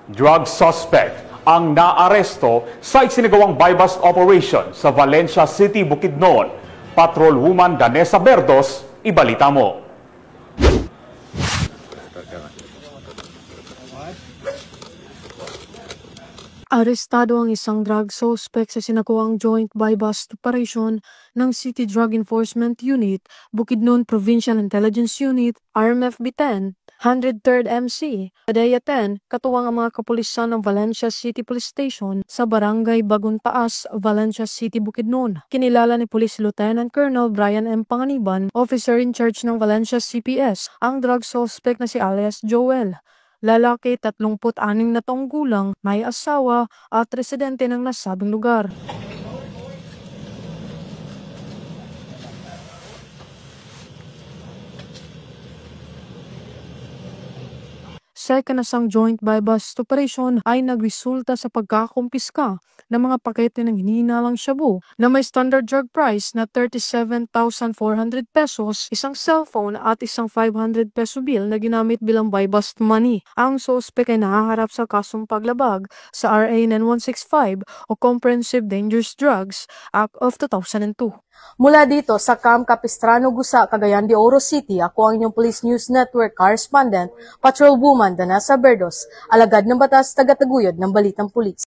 Drug suspect ang naaresto sa isinagawang buy-bust operation sa Valencia City, Bukidnon. Patrolwoman Danessa Berdos, ibalita mo. Arestado ang isang drug suspect sa sinagawang joint buy-bust operation ng City Drug Enforcement Unit, Bukidnon Provincial Intelligence Unit, RMFB-10, 103rd MC, Padilla 10, katuwang ang mga kapulisan ng Valencia City Police Station sa Barangay Bagong Taas, Valencia City, Bukidnon. Kinilala ni Police Lieutenant Colonel Brian M. Panganiban, officer in charge ng Valencia CPS, ang drug suspect na si alias Joel. Lalaki 36 na taong gulang, may asawa at residente ng nasabing lugar. Sa ikanasang joint buy-bust operation ay nagresulta sa pagkakumpiska ng mga pakete ng hinihinalang shabu na may standard drug price na 37,400 pesos, isang cellphone at isang 500 peso bill na ginamit bilang buy-bust money. Ang suspect ay nahaharap sa kasong paglabag sa RA 9165 o Comprehensive Dangerous Drugs Act of 2002. Mula dito sa Camp Capistrano, Gusa, Cagayan de Oro City, ako ang inyong Police News Network correspondent, Patrolwoman Danessa Berdos, alagad ng batas, tagataguyod ng Balitang Pulis.